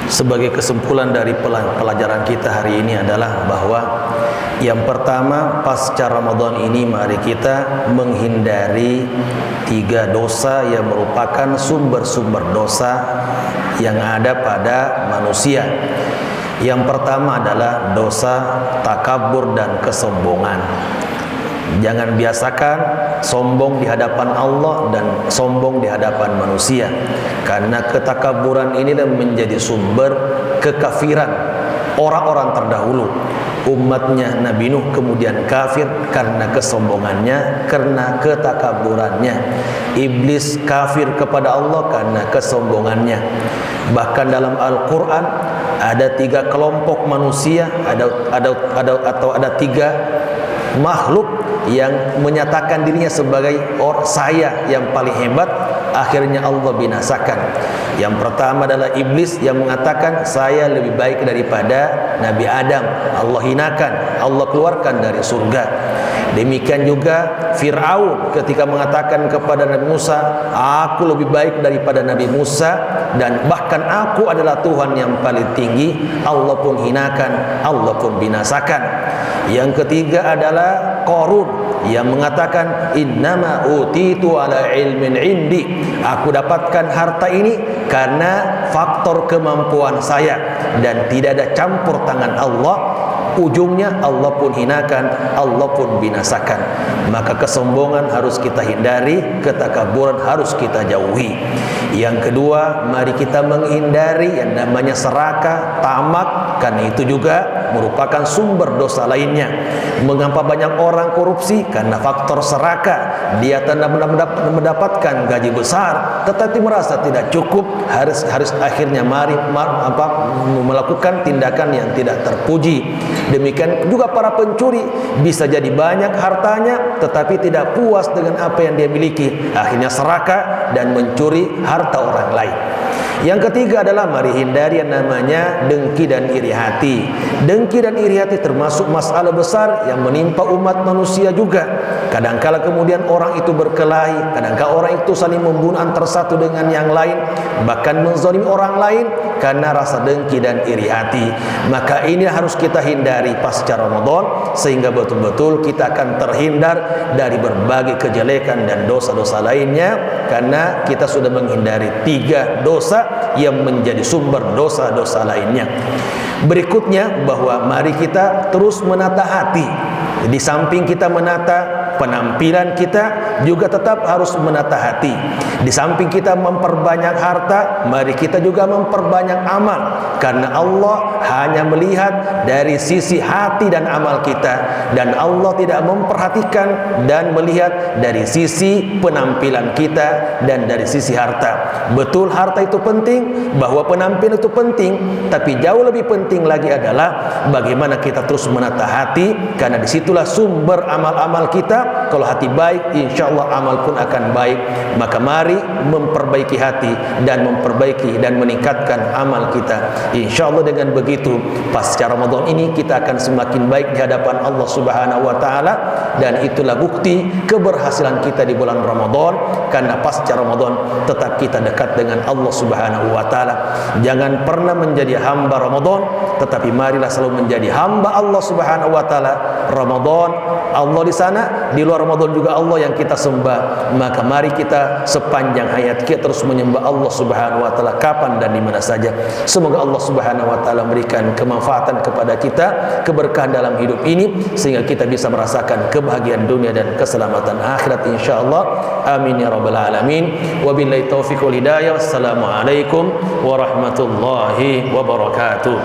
Sebagai kesimpulan dari pelajaran kita hari ini adalah bahwa yang pertama, pasca Ramadan ini mari kita menghindari 3 dosa yang merupakan sumber-sumber dosa yang ada pada manusia. Yang pertama adalah dosa takabur dan kesombongan. Jangan biasakan sombong di hadapan Allah dan sombong di hadapan manusia, karena ketakaburan inilah menjadi sumber kekafiran orang-orang terdahulu. Umatnya Nabi Nuh kemudian kafir karena kesombongannya, karena ketakaburannya. Iblis kafir kepada Allah karena kesombongannya. Bahkan dalam Al-Quran ada 3 kelompok manusia, ada 3 makhluk yang menyatakan dirinya sebagai saya yang paling hebat, akhirnya Allah binasakan. Yang pertama adalah iblis yang mengatakan saya lebih baik daripada Nabi Adam. Allah hinakan, Allah keluarkan dari surga. Demikian juga Fir'aun ketika mengatakan kepada Nabi Musa, aku lebih baik daripada Nabi Musa dan bahkan aku adalah Tuhan yang paling tinggi. Allah pun hinakan, Allah pun binasakan. Yang ketiga adalah Qarun yang mengatakan innama utitu ala ilmin indi, aku dapatkan harta ini karena faktor kemampuan saya dan tidak ada campur tangan Allah. Ujungnya Allah pun hinakan, Allah pun binasakan. Maka kesombongan harus kita hindari, ketakaburan harus kita jauhi. Yang kedua, mari kita menghindari yang namanya serakah, tamak, karena itu juga merupakan sumber dosa lainnya. Mengapa banyak orang korupsi? Karena faktor serakah. Dia mendapatkan gaji besar tetapi merasa tidak cukup, harus akhirnya melakukan tindakan yang tidak terpuji. Demikian juga para pencuri, bisa jadi banyak hartanya tetapi tidak puas dengan apa yang dia miliki, akhirnya serakah dan mencuri harta orang lain. Yang ketiga adalah mari hindari yang namanya dengki dan iri hati. Dengki dan iri hati termasuk masalah besar yang menimpa umat manusia juga. Kadangkala kemudian orang itu berkelahi, kadangkala orang itu saling membunuh antara satu dengan yang lain, bahkan menzalimi orang lain karena rasa dengki dan iri hati. Maka ini harus kita hindari pasca Ramadan, sehingga betul-betul kita akan terhindar dari berbagai kejelekan dan dosa-dosa lainnya, karena kita sudah menghindari 3 dosa yang menjadi sumber dosa-dosa lainnya. Berikutnya, bahwa mari kita terus menata hati. Di samping kita menata penampilan kita, juga tetap harus menata hati. Di samping kita memperbanyak harta, mari kita juga memperbanyak amal, karena Allah hanya melihat dari sisi hati dan amal kita, dan Allah tidak memperhatikan dan melihat dari sisi penampilan kita dan dari sisi harta. Betul harta itu penting, bahwa penampilan itu penting, tapi jauh lebih penting lagi adalah bagaimana kita terus menata hati, karena disitulah sumber amal-amal kita. Kalau hati baik, insya Allah amal pun akan baik. Maka mari memperbaiki hati dan memperbaiki dan meningkatkan amal kita. Insya Allah dengan begitu pasca Ramadan ini kita akan semakin baik di hadapan Allah Subhanahu wa Ta'ala, dan itulah bukti keberhasilan kita di bulan Ramadan, karena pasca Ramadan tetap kita dekat dengan Allah Subhanahu wa Ta'ala. Jangan pernah menjadi hamba Ramadan, tetapi marilah selalu menjadi hamba Allah Subhanahu wa Ta'ala. Ramadan Allah di sana, di luar Ramadan juga Allah yang kita sembah. Maka mari kita sepanjang hayat kita terus menyembah Allah Subhanahu wa Ta'ala, kapan dan di mana saja. Semoga Allah Subhanahu wa Ta'ala memberikan kemanfaatan kepada kita, keberkahan dalam hidup ini, sehingga kita bisa merasakan kebahagiaan dunia dan keselamatan akhirat insyaallah. Amin ya rabbal alamin. Wabillahi taufiq wal hidayah. Wassalamualaikum warahmatullahi wabarakatuh.